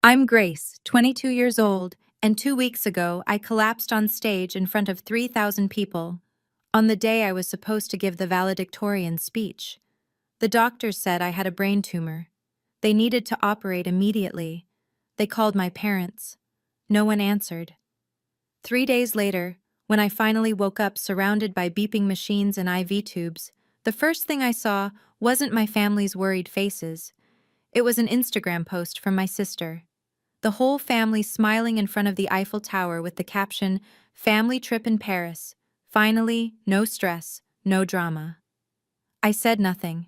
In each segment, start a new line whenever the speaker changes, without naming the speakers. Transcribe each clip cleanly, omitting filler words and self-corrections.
I'm Grace, 22 years old, and 2 weeks ago I collapsed on stage in front of 3,000 people on the day I was supposed to give the valedictorian speech. The doctors said I had a brain tumor. They needed to operate immediately. They called my parents. No one answered. 3 days later, when I finally woke up surrounded by beeping machines and IV tubes, the first thing I saw wasn't my family's worried faces. It was an Instagram post from my sister. The whole family smiling in front of the Eiffel Tower with the caption, "Family trip in Paris. Finally, no stress, no drama." I said nothing.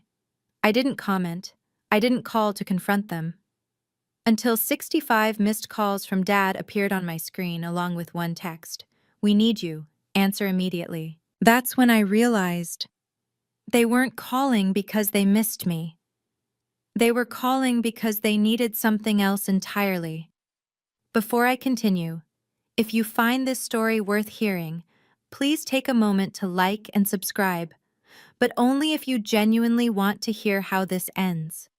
I didn't comment. I didn't call to confront them. Until 65 missed calls from Dad appeared on my screen along with one text. "We need you. Answer immediately." That's when I realized they weren't calling because they missed me. They were calling because they needed something else entirely. Before I continue, if you find this story worth hearing, please take a moment to like and subscribe, but only if you genuinely want to hear how this ends.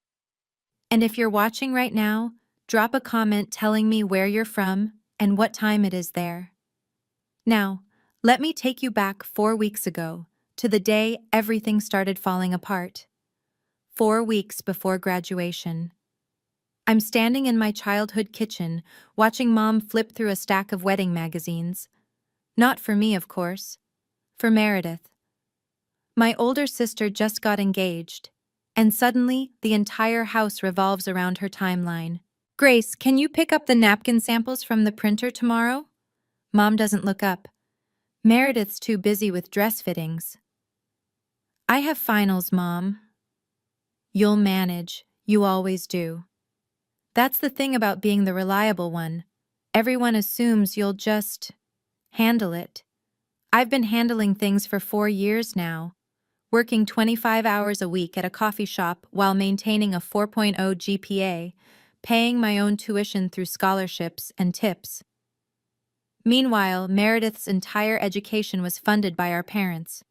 And if you're watching right now, drop a comment telling me where you're from and what time it is there. Now, let me take you back 4 weeks ago, to the day everything started falling apart. 4 weeks before graduation. I'm standing in my childhood kitchen, watching Mom flip through a stack of wedding magazines. Not for me, of course. For Meredith. My older sister just got engaged, and suddenly the entire house revolves around her timeline. "Grace, can you pick up the napkin samples from the printer tomorrow?" Mom doesn't look up. Meredith's too busy with dress fittings. "I have finals, Mom." "You'll manage. You always do." That's the thing about being the reliable one. Everyone assumes you'll just handle it. I've been handling things for 4 years now, working 25 hours a week at a coffee shop while maintaining a 4.0 GPA, paying my own tuition through scholarships and tips. Meanwhile, Meredith's entire education was funded by our parents.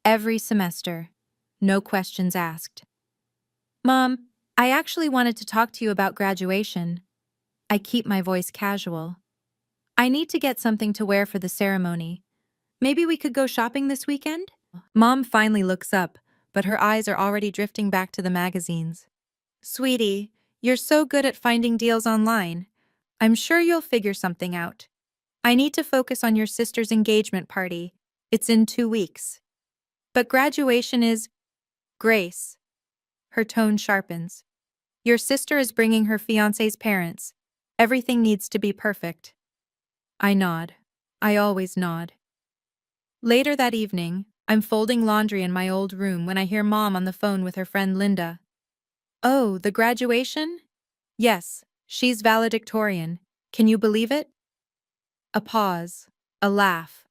Every semester. No questions asked. "Mom, I actually wanted to talk to you about graduation." I keep my voice casual. "I need to get something to wear for the ceremony. Maybe we could go shopping this weekend?" Mom finally looks up, but her eyes are already drifting back to the magazines. "Sweetie, you're so good at finding deals online. I'm sure you'll figure something out. I need to focus on your sister's engagement party. It's in 2 weeks. But graduation is..." "Grace." Her tone sharpens. "Your sister is bringing her fiancé's parents. Everything needs to be perfect." I nod. I always nod. Later that evening, I'm folding laundry in my old room when I hear Mom on the phone with her friend Linda. "Oh, the graduation?" "Yes, she's valedictorian. Can you believe it?" A pause. A laugh.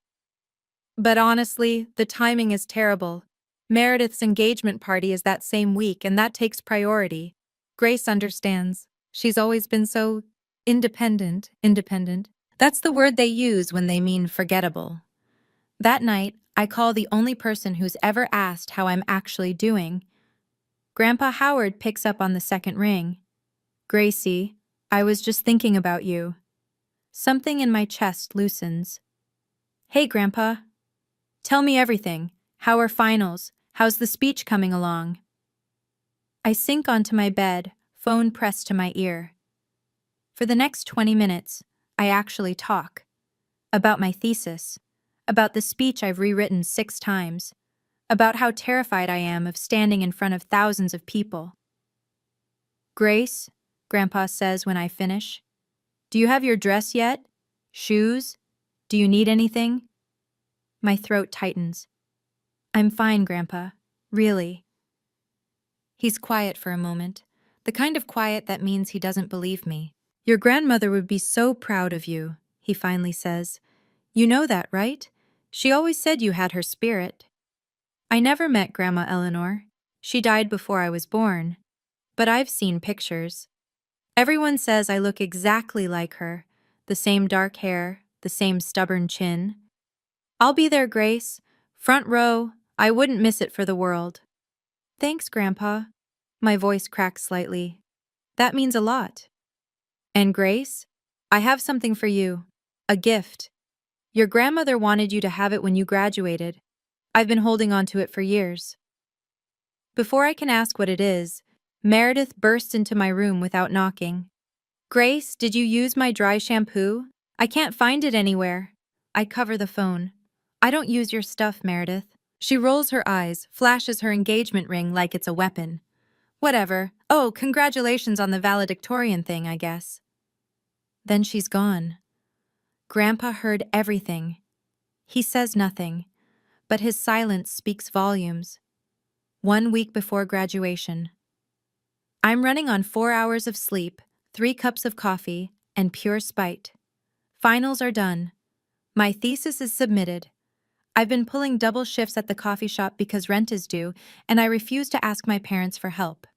"But honestly, the timing is terrible. Meredith's engagement party is that same week, and that takes priority. Grace understands. She's always been so independent. Independent. That's the word they use when they mean forgettable." That night, I call the only person who's ever asked how I'm actually doing. Grandpa Howard picks up on the second ring. "Gracie, I was just thinking about you." Something in my chest loosens. "Hey, Grandpa. Tell me everything. How are finals? How's the speech coming along?" I sink onto my bed, phone pressed to my ear. For the next 20 minutes, I actually talk. About my thesis. About the speech I've rewritten 6 times. About how terrified I am of standing in front of thousands of people. "Grace," Grandpa says when I finish, "do you have your dress yet? Shoes? Do you need anything?" My throat tightens. "I'm fine, Grandpa. Really." He's quiet for a moment, the kind of quiet that means he doesn't believe me. "Your grandmother would be so proud of you," he finally says. "You know that, right? She always said you had her spirit." I never met Grandma Eleanor. She died before I was born. But I've seen pictures. Everyone says I look exactly like her. The same dark hair, the same stubborn chin. "I'll be there, Grace. Front row. I wouldn't miss it for the world." "Thanks, Grandpa." My voice cracks slightly. "That means a lot." And Grace, I have something for you. A gift. Your grandmother wanted you to have it when you graduated. I've been holding on to it for years. Before I can ask what it is, Meredith burst into my room without knocking. Grace, did you use my dry shampoo? I can't find it anywhere. I cover the phone. I don't use your stuff, Meredith. She rolls her eyes, flashes her engagement ring like it's a weapon. Whatever. Oh, congratulations on the valedictorian thing, I guess. Then she's gone. Grandpa heard everything. He says nothing, but his silence speaks volumes. 1 week before graduation. I'm running on 4 hours of sleep, 3 cups of coffee, and pure spite. Finals are done. My thesis is submitted. I've been pulling double shifts at the coffee shop because rent is due, and I refuse to ask my parents for help.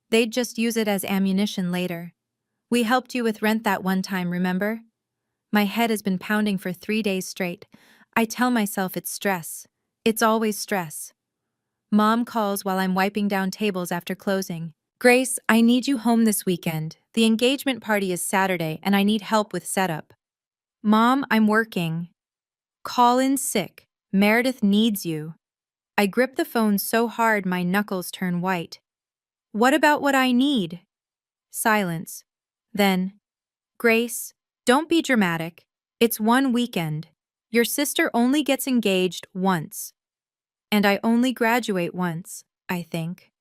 They'd just use it as ammunition later. We helped you with rent that one time, remember? My head has been pounding for 3 days straight. I tell myself it's stress. It's always stress. Mom calls while I'm wiping down tables after closing. Grace, I need you home this weekend. The engagement party is Saturday and I need help with setup. Mom, I'm working. Call in sick. Meredith needs you. I grip the phone so hard my knuckles turn white. What about what I need? Silence. Then, Grace, don't be dramatic. It's one weekend. Your sister only gets engaged once. And I only graduate once, I think.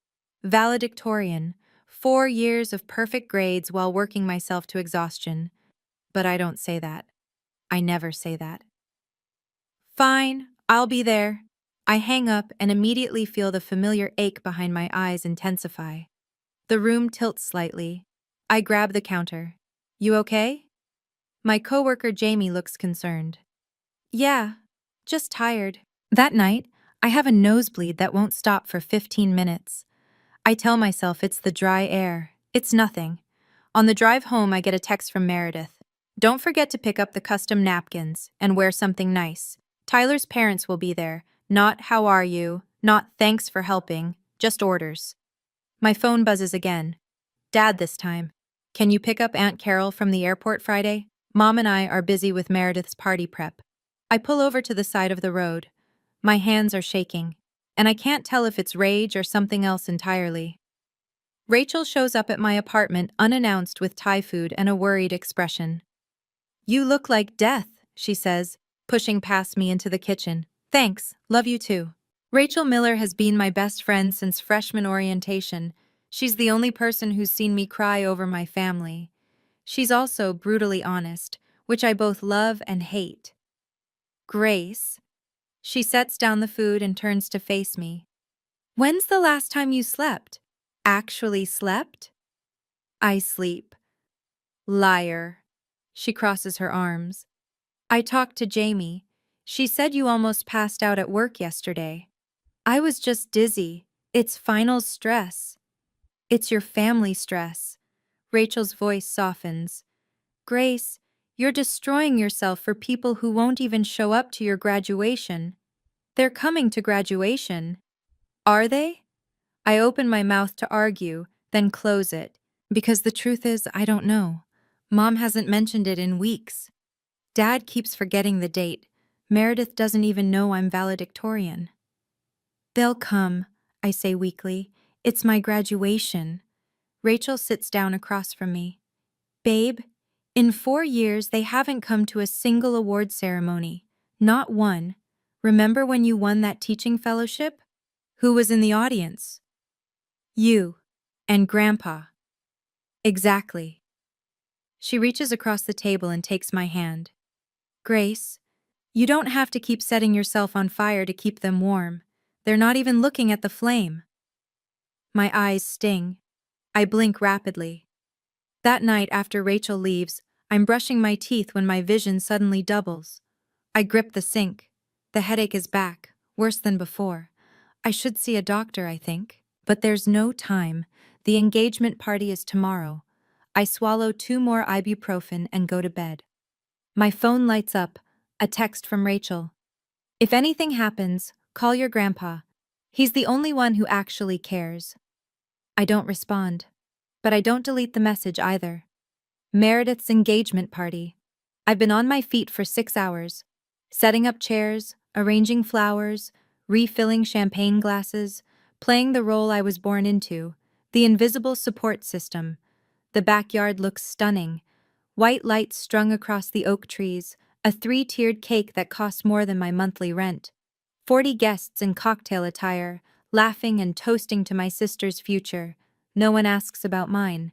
Valedictorian, 4 years of perfect grades while working myself to exhaustion. But I don't say that. I never say that. Fine, I'll be there. I hang up and immediately feel the familiar ache behind my eyes intensify. The room tilts slightly. I grab the counter. You okay? My coworker Jamie looks concerned. Yeah, just tired. That night, I have a nosebleed that won't stop for 15 minutes. I tell myself it's the dry air. It's nothing. On the drive home, I get a text from Meredith. Don't forget to pick up the custom napkins and wear something nice. Tyler's parents will be there. Not how are you, not thanks for helping, just orders. My phone buzzes again. Dad this time. Can you pick up Aunt Carol from the airport Friday? Mom and I are busy with Meredith's party prep. I pull over to the side of the road. My hands are shaking, and I can't tell if it's rage or something else entirely. Rachel shows up at my apartment unannounced with Thai food and a worried expression. You look like death, she says, pushing past me into the kitchen. Thanks, love you too. Rachel Miller has been my best friend since freshman orientation. She's the only person who's seen me cry over my family. She's also brutally honest, which I both love and hate. Grace. She sets down the food and turns to face me. When's the last time you slept? Actually slept? I sleep. Liar. She crosses her arms. I talked to Jamie. She said you almost passed out at work yesterday. I was just dizzy. It's finals stress. It's your family stress. Rachel's voice softens. Grace, you're destroying yourself for people who won't even show up to your graduation. They're coming to graduation. Are they? I open my mouth to argue, then close it, because the truth is I don't know. Mom hasn't mentioned it in weeks. Dad keeps forgetting the date. Meredith doesn't even know I'm valedictorian. They'll come, I say weakly. It's my graduation. Rachel sits down across from me. Babe, in 4 years they haven't come to a single award ceremony. Not one. Remember when you won that teaching fellowship? Who was in the audience? You. And Grandpa. Exactly. She reaches across the table and takes my hand. Grace, you don't have to keep setting yourself on fire to keep them warm. They're not even looking at the flame. My eyes sting. I blink rapidly. That night after Rachel leaves, I'm brushing my teeth when my vision suddenly doubles. I grip the sink. The headache is back, worse than before. I should see a doctor, I think. But there's no time. The engagement party is tomorrow. I swallow 2 more ibuprofen and go to bed. My phone lights up, a text from Rachel. If anything happens, call your grandpa. He's the only one who actually cares. I don't respond. But I don't delete the message either. Meredith's engagement party. I've been on my feet for 6 hours, setting up chairs, arranging flowers, refilling champagne glasses, playing the role I was born into, the invisible support system. The backyard looks stunning. White lights strung across the oak trees, a three-tiered cake that costs more than my monthly rent. 40 guests in cocktail attire, laughing and toasting to my sister's future. No one asks about mine.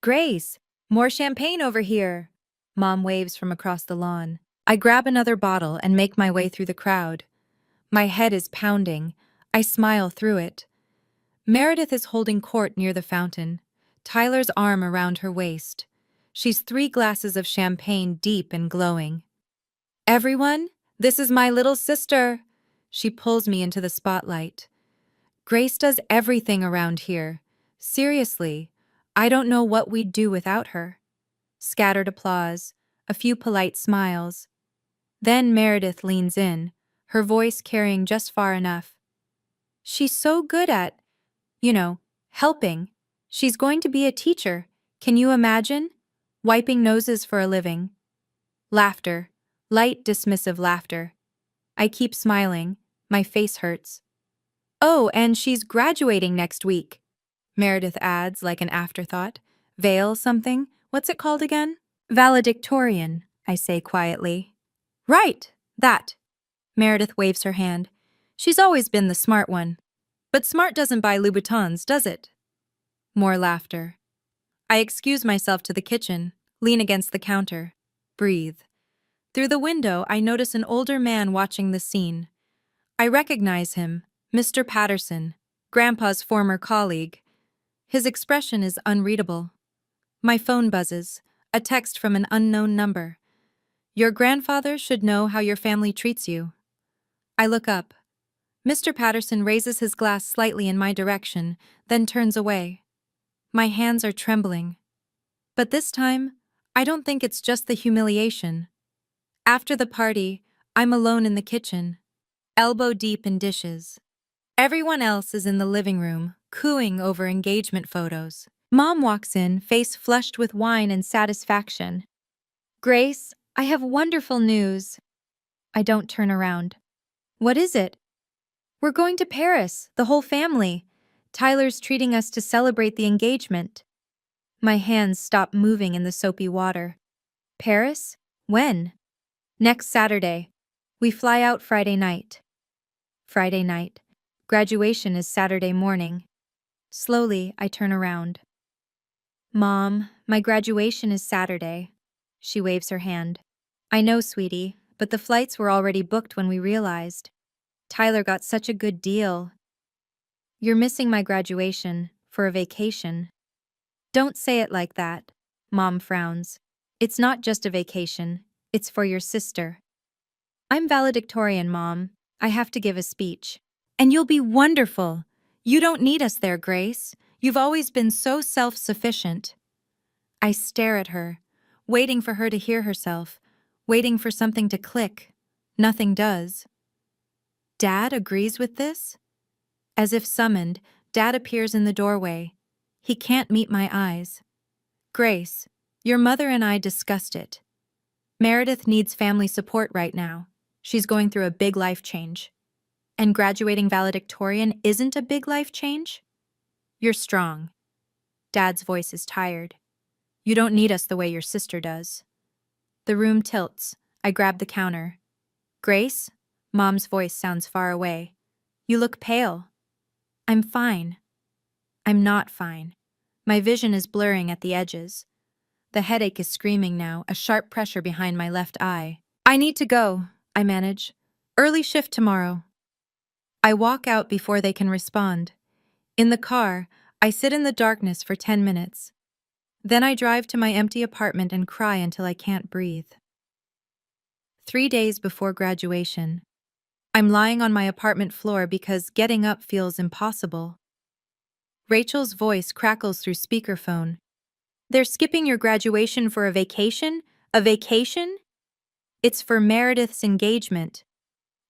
Grace, more champagne over here. Mom waves from across the lawn. I grab another bottle and make my way through the crowd. My head is pounding. I smile through it. Meredith is holding court near the fountain, Tyler's arm around her waist. She's 3 glasses of champagne deep and glowing. Everyone, this is my little sister. She pulls me into the spotlight. Grace does everything around here. Seriously, I don't know what we'd do without her. Scattered applause, a few polite smiles. Then Meredith leans in, her voice carrying just far enough. She's so good at, helping. She's going to be a teacher. Can you imagine? Wiping noses for a living. Laughter. Light, dismissive laughter. I keep smiling. My face hurts. Oh, and she's graduating next week. Meredith adds like an afterthought. Veil something? What's it called again? Valedictorian, I say quietly. Right, that. Meredith waves her hand. She's always been the smart one. But smart doesn't buy Louboutins, does it? More laughter. I excuse myself to the kitchen, lean against the counter, breathe. Through the window, I notice an older man watching the scene. I recognize him, Mr. Patterson, Grandpa's former colleague. His expression is unreadable. My phone buzzes, a text from an unknown number. Your grandfather should know how your family treats you. I look up. Mr. Patterson raises his glass slightly in my direction, then turns away. My hands are trembling. But this time, I don't think it's just the humiliation. After the party, I'm alone in the kitchen, elbow deep in dishes. Everyone else is in the living room, cooing over engagement photos. Mom walks in, face flushed with wine and satisfaction. Grace, I have wonderful news. I don't turn around. What is it? We're going to Paris, the whole family. Tyler's treating us to celebrate the engagement. My hands stop moving in the soapy water. Paris? When? Next Saturday. We fly out Friday night. Friday night. Graduation is Saturday morning. Slowly, I turn around. Mom, my graduation is Saturday. She waves her hand. I know, sweetie, but the flights were already booked when we realized. Tyler got such a good deal. You're missing my graduation for a vacation. Don't say it like that. Mom frowns. It's not just a vacation. It's for your sister. I'm valedictorian, Mom. I have to give a speech. And you'll be wonderful. You don't need us there, Grace. You've always been so self-sufficient. I stare at her, waiting for her to hear herself, waiting for something to click. Nothing does. Dad agrees with this? As if summoned, Dad appears in the doorway. He can't meet my eyes. Grace, your mother and I discussed it. Meredith needs family support right now. She's going through a big life change. And graduating valedictorian isn't a big life change? You're strong. Dad's voice is tired. You don't need us the way your sister does. The room tilts. I grab the counter. Grace? Mom's voice sounds far away. You look pale. I'm fine. I'm not fine. My vision is blurring at the edges. The headache is screaming now, a sharp pressure behind my left eye. I need to go, I manage. Early shift tomorrow. I walk out before they can respond. In the car, I sit in the darkness for 10 minutes. Then I drive to my empty apartment and cry until I can't breathe. 3 days before graduation. I'm lying on my apartment floor because getting up feels impossible. Rachel's voice crackles through speakerphone. They're skipping your graduation for a vacation? A vacation? It's for Meredith's engagement.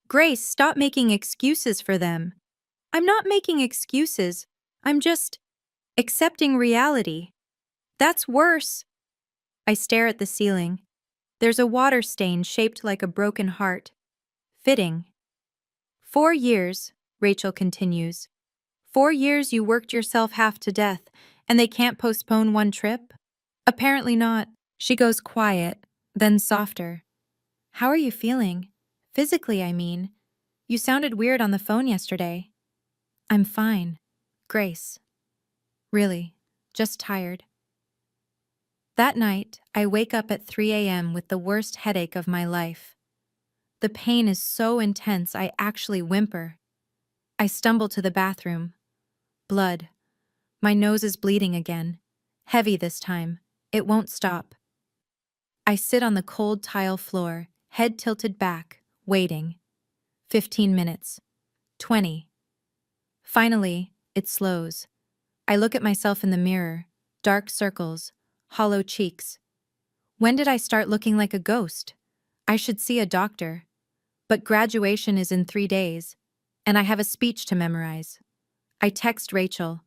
Grace, stop making excuses for them. I'm not making excuses. I'm just accepting reality. That's worse. I stare at the ceiling. There's a water stain shaped like a broken heart. Fitting. 4 years, Rachel continues. 4 years you worked yourself half to death, and they can't postpone one trip? Apparently not. She goes quiet, then softer. How are you feeling? Physically, I mean. You sounded weird on the phone yesterday. I'm fine. Grace. Really, just tired. That night, I wake up at 3 a.m. with the worst headache of my life. The pain is so intense I actually whimper. I stumble to the bathroom. Blood. My nose is bleeding again. Heavy this time. It won't stop. I sit on the cold tile floor, head tilted back, waiting. 15 minutes. 20. Finally, it slows. I look at myself in the mirror. Dark circles. Hollow cheeks. When did I start looking like a ghost? I should see a doctor. But graduation is in 3 days, and I have a speech to memorize. I text Rachel.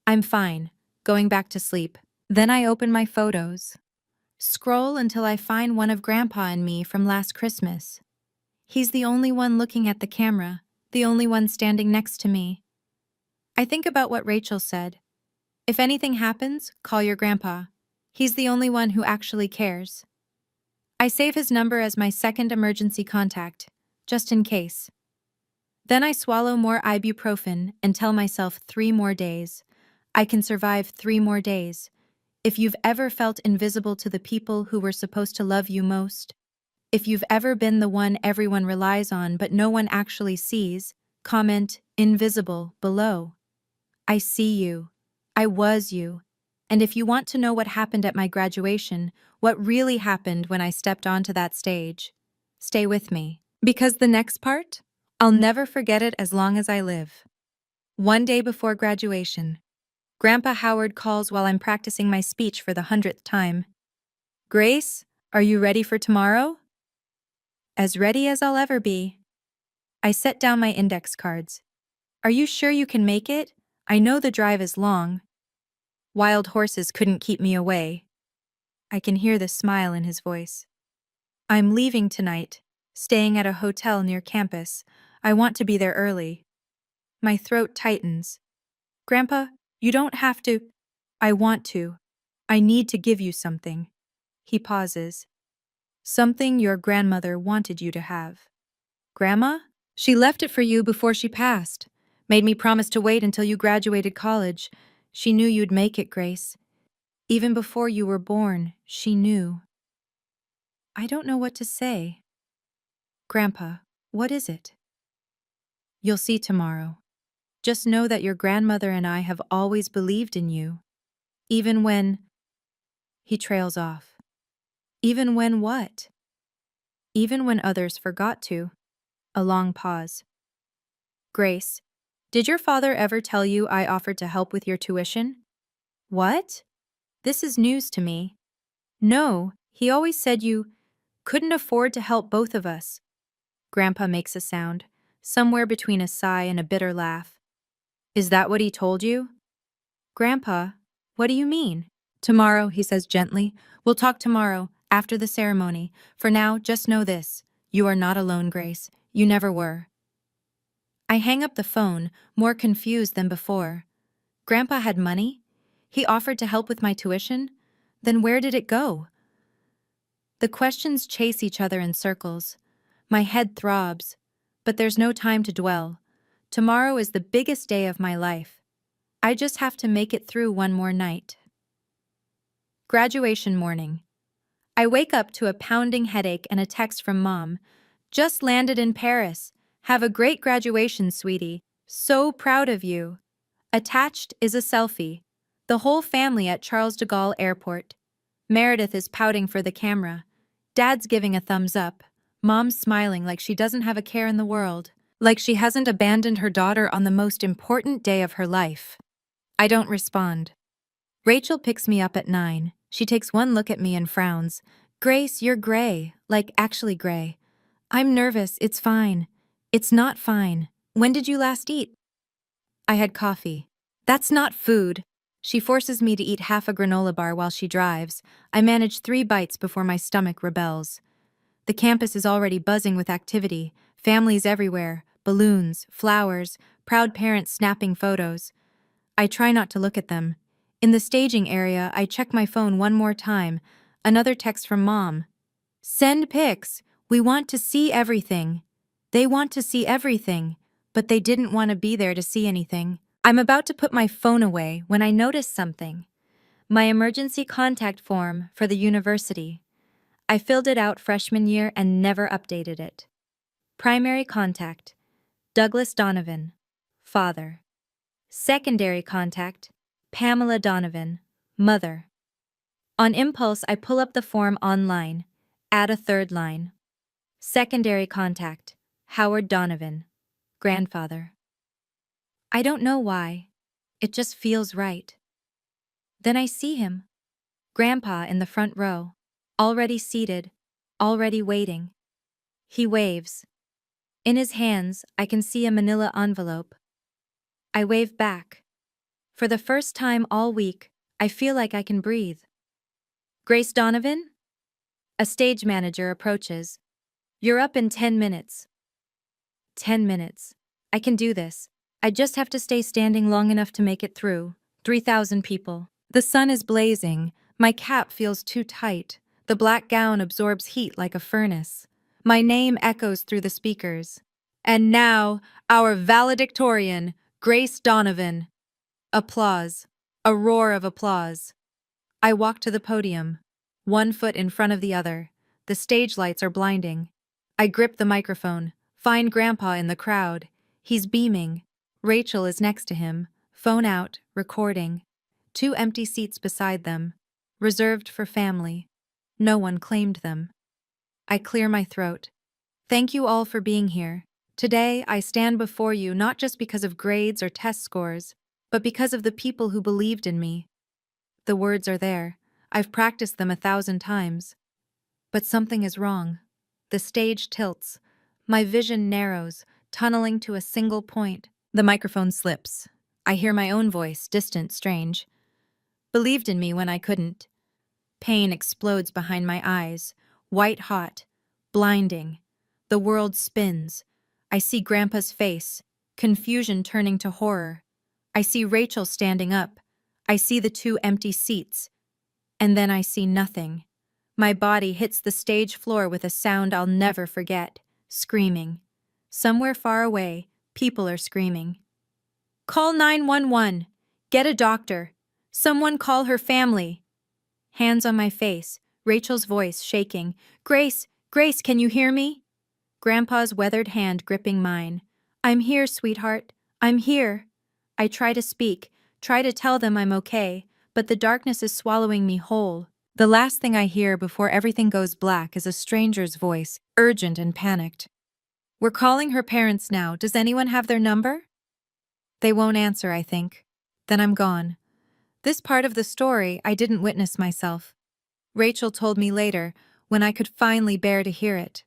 I'm fine, going back to sleep. Then I open my photos. Scroll until I find one of Grandpa and me from last Christmas. He's the only one looking at the camera, the only one standing next to me. I think about what Rachel said. If anything happens, call your grandpa. He's the only one who actually cares. I save his number as my second emergency contact, just in case. Then I swallow more ibuprofen and tell myself 3 more days. I can survive 3 more days. If you've ever felt invisible to the people who were supposed to love you most, if you've ever been the one everyone relies on but no one actually sees, comment invisible below. I see you. I was you. And if you want to know what happened at my graduation, what really happened when I stepped onto that stage, stay with me. Because the next part, I'll never forget it as long as I live. One day before graduation, Grandpa Howard calls while I'm practicing my speech for the 100th time. Grace, are you ready for tomorrow? As ready as I'll ever be. I set down my index cards. Are you sure you can make it? I know the drive is long. Wild horses couldn't keep me away. I can hear the smile in his voice. I'm leaving tonight, staying at a hotel near campus. I want to be there early. My throat tightens. Grandpa, you don't have to. I want to. I need to give you something. He pauses. Something your grandmother wanted you to have. Grandma? She left it for you before she passed. Made me promise to wait until you graduated college. She knew you'd make it, Grace. Even before you were born, she knew. I don't know what to say. Grandpa, what is it? You'll see tomorrow. Just know that your grandmother and I have always believed in you. Even when... He trails off. Even when what? Even when others forgot to. A long pause. Grace, did your father ever tell you I offered to help with your tuition? What? This is news to me. No, he always said you couldn't afford to help both of us. Grandpa makes a sound, somewhere between a sigh and a bitter laugh. Is that what he told you? Grandpa, what do you mean? Tomorrow, he says gently. We'll talk tomorrow, after the ceremony. For now, just know this. You are not alone, Grace. You never were. I hang up the phone, more confused than before. Grandpa had money? He offered to help with my tuition? Then where did it go? The questions chase each other in circles. My head throbs. But there's no time to dwell. Tomorrow is the biggest day of my life. I just have to make it through one more night. Graduation morning. I wake up to a pounding headache and a text from Mom. Just landed in Paris. Have a great graduation, sweetie. So proud of you. Attached is a selfie. The whole family at Charles de Gaulle Airport. Meredith is pouting for the camera. Dad's giving a thumbs up. Mom's smiling like she doesn't have a care in the world. Like she hasn't abandoned her daughter on the most important day of her life. I don't respond. Rachel picks me up at 9. She takes one look at me and frowns. Grace, you're gray. Like actually gray. I'm nervous. It's fine. It's not fine. When did you last eat? I had coffee. That's not food. She forces me to eat half a granola bar while she drives. I manage 3 bites before my stomach rebels. The campus is already buzzing with activity, families everywhere, balloons, flowers, proud parents snapping photos. I try not to look at them. In the staging area, I check my phone one more time. Another text from Mom. Send pics. We want to see everything. They want to see everything, but they didn't want to be there to see anything. I'm about to put my phone away when I notice something. My emergency contact form for the university. I filled it out freshman year and never updated it. Primary contact, Douglas Donovan, father. Secondary contact, Pamela Donovan, mother. On impulse, I pull up the form online, add a third line. Secondary contact, Howard Donovan, grandfather. I don't know why. It just feels right. Then I see him. Grandpa in the front row, already seated, already waiting. He waves. In his hands, I can see a manila envelope. I wave back. For the first time all week, I feel like I can breathe. Grace Donovan? A stage manager approaches. You're up in 10 minutes. 10 minutes. I can do this. I just have to stay standing long enough to make it through. 3,000 people. The sun is blazing. My cap feels too tight. The black gown absorbs heat like a furnace. My name echoes through the speakers. And now, our valedictorian, Grace Donovan. Applause. A roar of applause. I walk to the podium, one foot in front of the other. The stage lights are blinding. I grip the microphone, find Grandpa in the crowd. He's beaming. Rachel is next to him, phone out, recording. 2 empty seats beside them, reserved for family. No one claimed them. I clear my throat. Thank you all for being here. Today, I stand before you not just because of grades or test scores, but because of the people who believed in me. The words are there. I've practiced them 1,000 times. But something is wrong. The stage tilts. My vision narrows, tunneling to a single point. The microphone slips. I hear my own voice, distant, strange. Believed in me when I couldn't. Pain explodes behind my eyes, white hot, blinding. The world spins. I see Grandpa's face, confusion turning to horror. I see Rachel standing up. I see the 2 empty seats. And then I see nothing. My body hits the stage floor with a sound I'll never forget, screaming. Somewhere far away, people are screaming. Call 911. Get a doctor. Someone call her family. Hands on my face, Rachel's voice shaking. Grace, Grace, can you hear me? Grandpa's weathered hand gripping mine. I'm here, sweetheart. I'm here. I try to speak, try to tell them I'm okay, but the darkness is swallowing me whole. The last thing I hear before everything goes black is a stranger's voice, urgent and panicked. We're calling her parents now. Does anyone have their number? They won't answer, I think. Then I'm gone. This part of the story I didn't witness myself. Rachel told me later, when I could finally bear to hear it.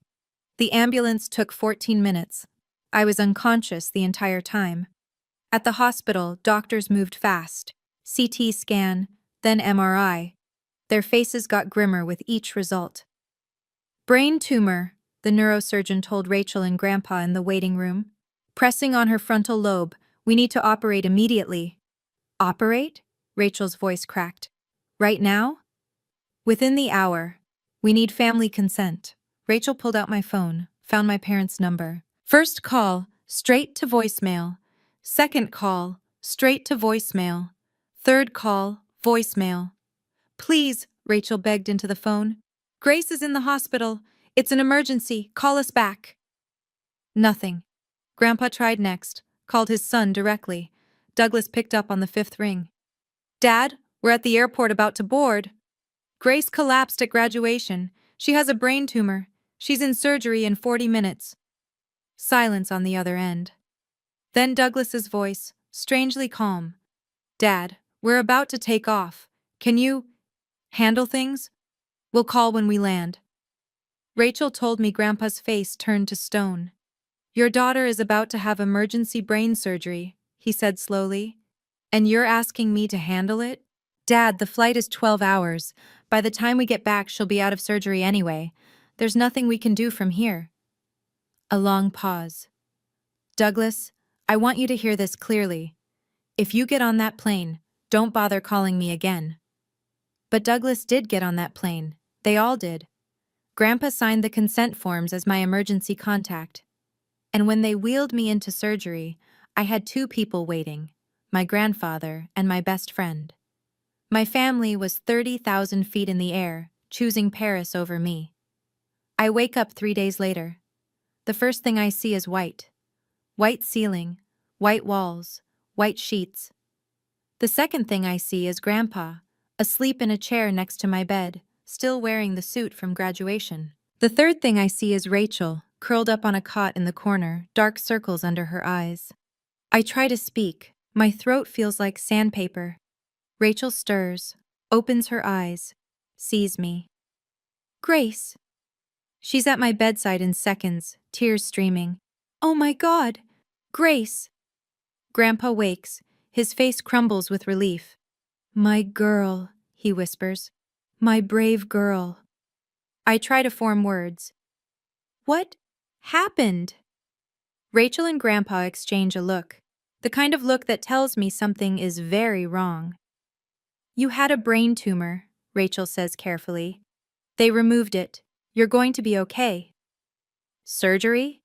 The ambulance took 14 minutes. I was unconscious the entire time. At the hospital, doctors moved fast. CT scan, then MRI. Their faces got grimmer with each result. Brain tumor, the neurosurgeon told Rachel and Grandpa in the waiting room. Pressing on her frontal lobe, we need to operate immediately. Operate? Rachel's voice cracked. Right now? Within the hour. We need family consent. Rachel pulled out my phone, found my parents' number. First call, straight to voicemail. Second call, straight to voicemail. Third call, voicemail. Please, Rachel begged into the phone. Grace is in the hospital. It's an emergency. Call us back. Nothing. Grandpa tried next, called his son directly. Douglas picked up on the 5th ring. Dad, we're at the airport about to board. Grace collapsed at graduation. She has a brain tumor. She's in surgery in 40 minutes. Silence on the other end. Then Douglas's voice, strangely calm. Dad, we're about to take off. Can you handle things? We'll call when we land. Rachel told me Grandpa's face turned to stone. Your daughter is about to have emergency brain surgery, he said slowly. And you're asking me to handle it? Dad, the flight is 12 hours. By the time we get back, she'll be out of surgery anyway. There's nothing we can do from here. A long pause. Douglas, I want you to hear this clearly. If you get on that plane, don't bother calling me again. But Douglas did get on that plane. They all did. Grandpa signed the consent forms as my emergency contact. And when they wheeled me into surgery, I had two people waiting, my grandfather and my best friend. My family was 30,000 feet in the air, choosing Paris over me. I wake up 3 days later. The first thing I see is white. White ceiling, white walls, white sheets. The second thing I see is Grandpa, asleep in a chair next to my bed, still wearing the suit from graduation. The third thing I see is Rachel, curled up on a cot in the corner, dark circles under her eyes. I try to speak. My throat feels like sandpaper. Rachel stirs, opens her eyes, sees me. Grace. She's at my bedside in seconds, tears streaming. Oh my God! Grace! Grandpa wakes, his face crumbles with relief. My girl, he whispers. My brave girl. I try to form words. What happened? Rachel and Grandpa exchange a look, the kind of look that tells me something is very wrong. You had a brain tumor, Rachel says carefully. They removed it. You're going to be okay. Surgery?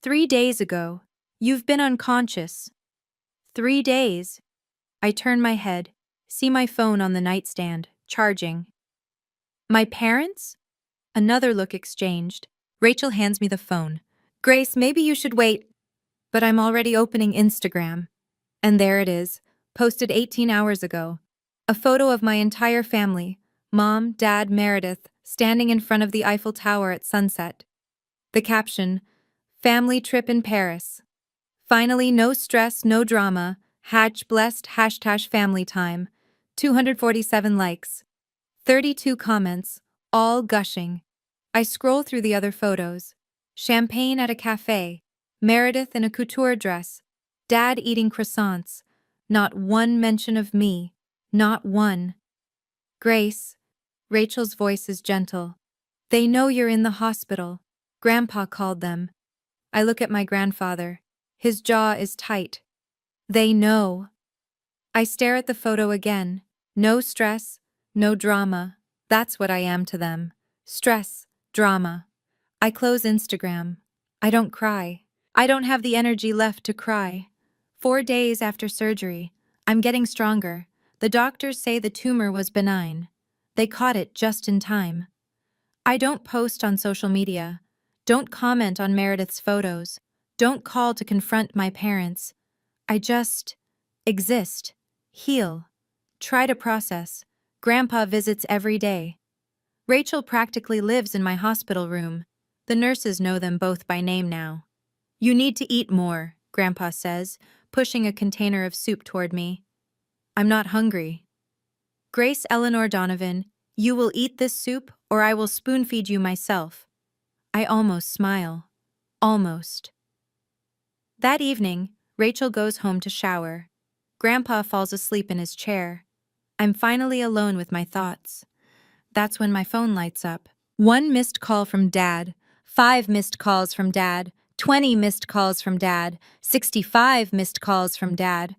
3 days ago. You've been unconscious. 3 days. I turn my head, see my phone on the nightstand, charging. My parents? Another look exchanged. Rachel hands me the phone. Grace, maybe you should wait. But I'm already opening Instagram. And there it is, posted 18 hours ago. A photo of my entire family, Mom, Dad, Meredith, standing in front of the Eiffel Tower at sunset. The caption, family trip in Paris. Finally, no stress, no drama. Blessed #family time. 247 likes. 32 comments, all gushing. I scroll through the other photos. Champagne at a cafe. Meredith in a couture dress. Dad eating croissants. Not one mention of me. Not one. Grace. Rachel's voice is gentle. They know you're in the hospital. Grandpa called them. I look at my grandfather. His jaw is tight. They know. I stare at the photo again. No stress, no drama. That's what I am to them. Stress, drama. I close Instagram. I don't cry. I don't have the energy left to cry. 4 days after surgery, I'm getting stronger. The doctors say the tumor was benign. They caught it just in time. I don't post on social media. Don't comment on Meredith's photos. Don't call to confront my parents. I just exist, heal, try to process. Grandpa visits every day. Rachel practically lives in my hospital room. The nurses know them both by name now. You need to eat more, Grandpa says, pushing a container of soup toward me. I'm not hungry. Grace Eleanor Donovan, you will eat this soup or I will spoon-feed you myself. I almost smile. Almost. That evening, Rachel goes home to shower. Grandpa falls asleep in his chair. I'm finally alone with my thoughts. That's when my phone lights up. 1 missed call from Dad, 5 missed calls from Dad, 20 missed calls from Dad, 65 missed calls from Dad.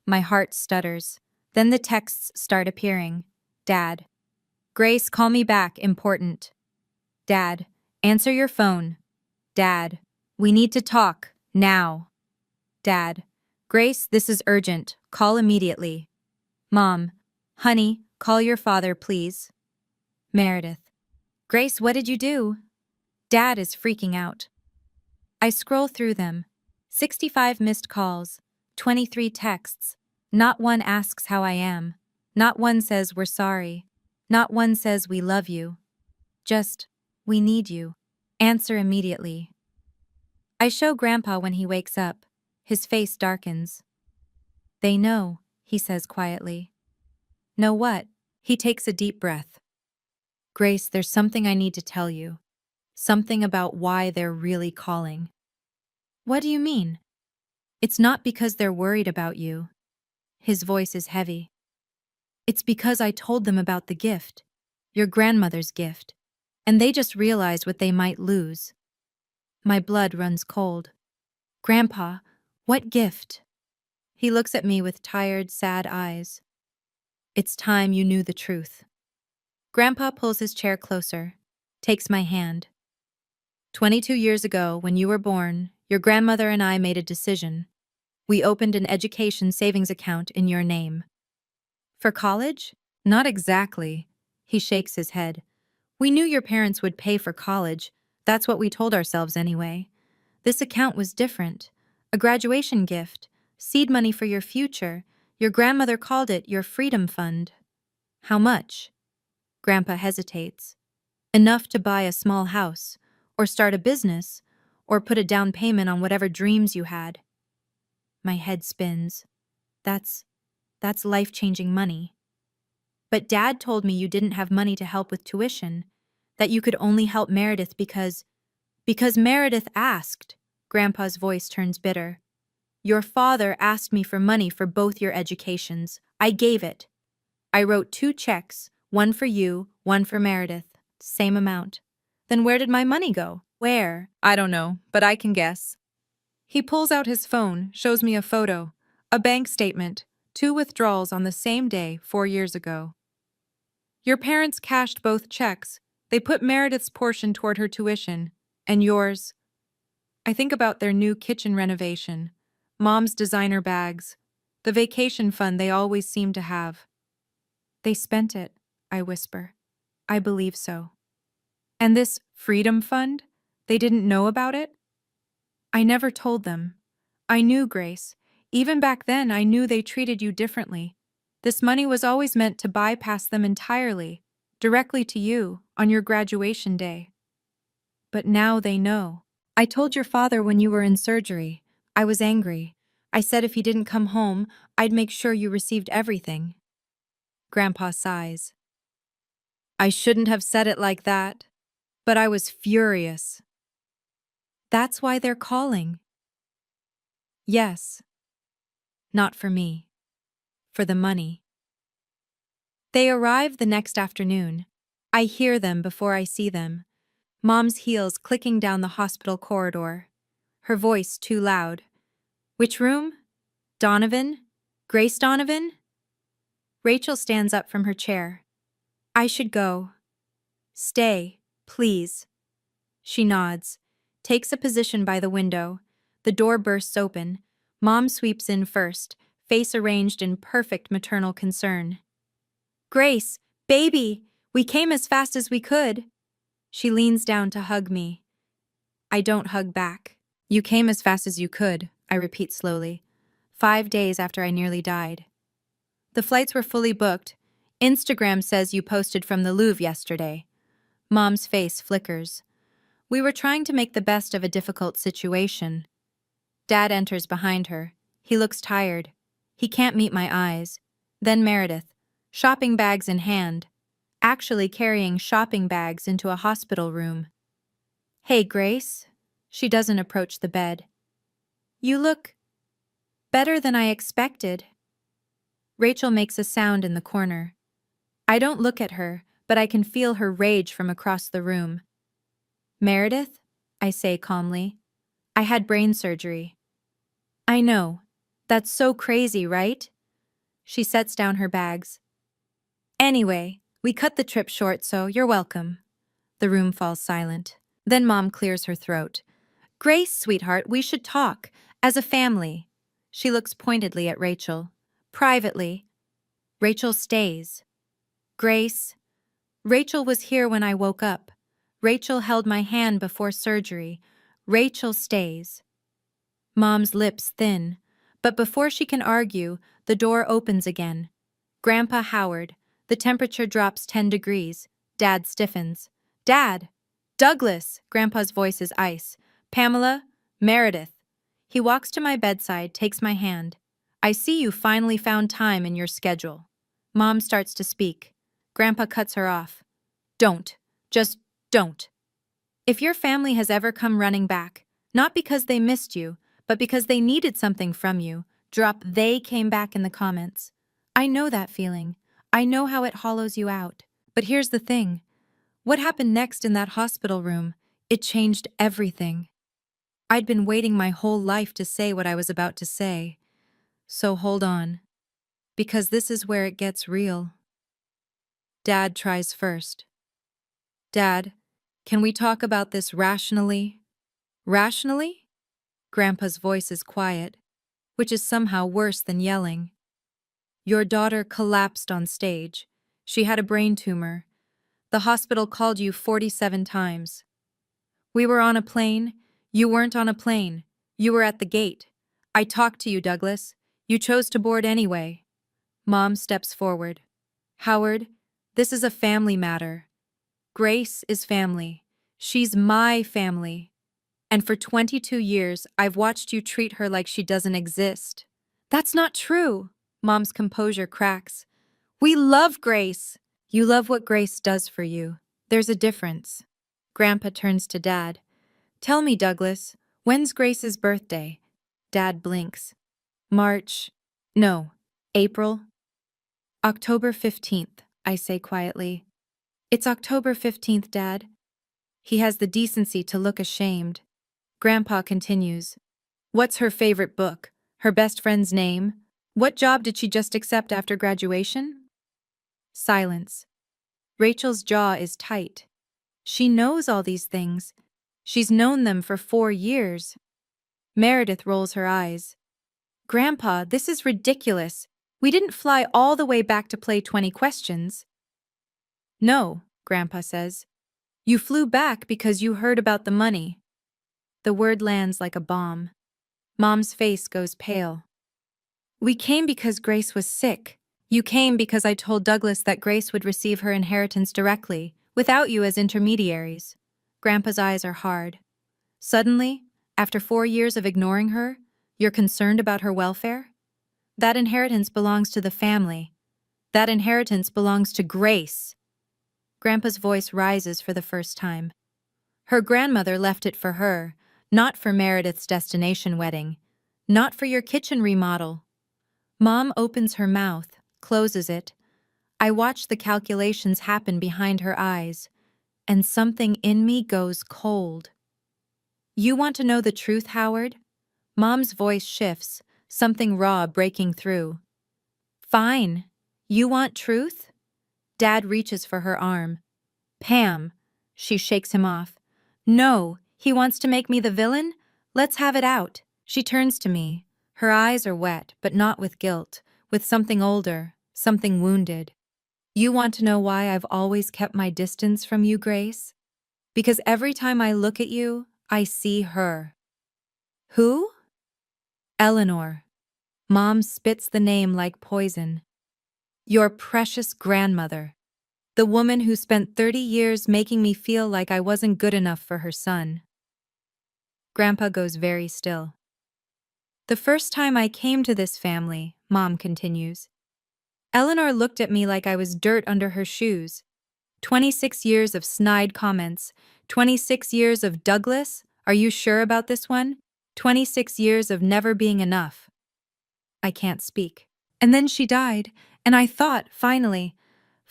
My heart stutters. Then the texts start appearing. Dad. Grace, call me back, important. Dad. Answer your phone. Dad. We need to talk, now. Dad. Grace, this is urgent. Call immediately. Mom. Honey, call your father, please. Meredith. Grace, what did you do? Dad is freaking out. I scroll through them. 65 missed calls, 23 texts. Not one asks how I am. Not one says we're sorry. Not one says we love you. Just, we need you. Answer immediately. I show Grandpa when he wakes up. His face darkens. They know, he says quietly. Know what? He takes a deep breath. Grace, there's something I need to tell you. Something about why they're really calling. What do you mean? It's not because they're worried about you. His voice is heavy. It's because I told them about the gift, your grandmother's gift, and they just realized what they might lose. My blood runs cold. Grandpa, what gift? He looks at me with tired, sad eyes. It's time you knew the truth. Grandpa pulls his chair closer, takes my hand. 22 years ago, when you were born, your grandmother and I made a decision. We opened an education savings account in your name. For college? Not exactly. He shakes his head. We knew your parents would pay for college. That's what we told ourselves anyway. This account was different. A graduation gift, seed money for your future. Your grandmother called it your freedom fund. How much? Grandpa hesitates. Enough to buy a small house, or start a business, or put a down payment on whatever dreams you had. My head spins. That's life-changing money. But Dad told me you didn't have money to help with tuition, that you could only help Meredith because Meredith asked. Grandpa's voice turns bitter. Your father asked me for money for both your educations. I gave it. I wrote 2 checks, one for you, one for Meredith. Same amount. Then where did my money go? Where? I don't know, but I can guess. He pulls out his phone, shows me a photo, a bank statement, 2 withdrawals on the same day 4 years ago. Your parents cashed both checks. They put Meredith's portion toward her tuition, and yours. I think about their new kitchen renovation, Mom's designer bags, the vacation fund they always seem to have. They spent it, I whisper. I believe so. And this freedom fund? They didn't know about it? I never told them. I knew, Grace. Even back then, I knew they treated you differently. This money was always meant to bypass them entirely, directly to you, on your graduation day. But now they know. I told your father when you were in surgery. I was angry. I said if he didn't come home, I'd make sure you received everything. Grandpa sighs. I shouldn't have said it like that, but I was furious. That's why they're calling. Yes. Not for me. For the money. They arrive the next afternoon. I hear them before I see them. Mom's heels clicking down the hospital corridor. Her voice too loud. Which room? Donovan? Grace Donovan? Rachel stands up from her chair. I should go. Stay, please. She nods, takes a position by the window. The door bursts open. Mom sweeps in first, face arranged in perfect maternal concern. Grace, baby, we came as fast as we could. She leans down to hug me. I don't hug back. You came as fast as you could, I repeat slowly. 5 days after I nearly died. The flights were fully booked. Instagram says you posted from the Louvre yesterday. Mom's face flickers. We were trying to make the best of a difficult situation. Dad enters behind her. He looks tired. He can't meet my eyes. Then Meredith, shopping bags in hand, actually carrying shopping bags into a hospital room. Hey, Grace. She doesn't approach the bed. You look better than I expected. Rachel makes a sound in the corner. I don't look at her, but I can feel her rage from across the room. Meredith, I say calmly, I had brain surgery. I know. That's so crazy, right? She sets down her bags. Anyway, we cut the trip short, so you're welcome. The room falls silent. Then Mom clears her throat. Grace, sweetheart, we should talk. As a family. She looks pointedly at Rachel. Privately. Rachel stays. Grace. Rachel was here when I woke up. Rachel held my hand before surgery. Rachel stays. Mom's lips thin. But before she can argue, the door opens again. Grandpa Howard. The temperature drops 10 degrees. Dad stiffens. Dad! Douglas! Grandpa's voice is ice. Pamela? Meredith. He walks to my bedside, takes my hand. I see you finally found time in your schedule. Mom starts to speak. Grandpa cuts her off. Don't. Just don't. If your family has ever come running back, not because they missed you, but because they needed something from you, Drop "they" came back in the comments. I know that feeling. I know how it hollows you out. But here's the thing. What happened next in that hospital room? It changed everything. I'd been waiting my whole life to say what I was about to say. So hold on. Because this is where it gets real. Dad tries first. Dad, can we talk about this rationally? Rationally? Grandpa's voice is quiet, which is somehow worse than yelling. Your daughter collapsed on stage. She had a brain tumor. The hospital called you 47 times. We were on a plane. You weren't on a plane. You were at the gate. I talked to you, Douglas. You chose to board anyway. Mom steps forward. Howard, this is a family matter. Grace is family. She's my family. And for 22 years, I've watched you treat her like she doesn't exist. That's not true. Mom's composure cracks. We love Grace. You love what Grace does for you. There's a difference. Grandpa turns to Dad. Tell me, Douglas, when's Grace's birthday? Dad blinks. March. No. April. October 15th, I say quietly. It's October 15th, Dad. He has the decency to look ashamed. Grandpa continues. What's her favorite book? Her best friend's name? What job did she just accept after graduation? Silence. Rachel's jaw is tight. She knows all these things. She's known them for 4 years. Meredith rolls her eyes. Grandpa, this is ridiculous. We didn't fly all the way back to play 20 questions. No, Grandpa says. You flew back because you heard about the money. The word lands like a bomb. Mom's face goes pale. We came because Grace was sick. You came because I told Douglas that Grace would receive her inheritance directly, without you as intermediaries. Grandpa's eyes are hard. Suddenly, after 4 years of ignoring her, you're concerned about her welfare? That inheritance belongs to the family. That inheritance belongs to Grace. Grandpa's voice rises for the first time. Her grandmother left it for her, not for Meredith's destination wedding, not for your kitchen remodel. Mom opens her mouth, closes it. I watch the calculations happen behind her eyes, and something in me goes cold. You want to know the truth, Howard? Mom's voice shifts, something raw breaking through. Fine. You want truth? Dad reaches for her arm. Pam. She shakes him off. No, he wants to make me the villain? Let's have it out. She turns to me. Her eyes are wet, but not with guilt, with something older, something wounded. You want to know why I've always kept my distance from you, Grace? Because every time I look at you, I see her. Who? Eleanor. Mom spits the name like poison. Your precious grandmother. The woman who spent 30 years making me feel like I wasn't good enough for her son. Grandpa goes very still. The first time I came to this family, Mom continues, Eleanor looked at me like I was dirt under her shoes. 26 years of snide comments. 26 years of Douglas, are you sure about this one? 26 years of never being enough. I can't speak. And then she died, and I thought, finally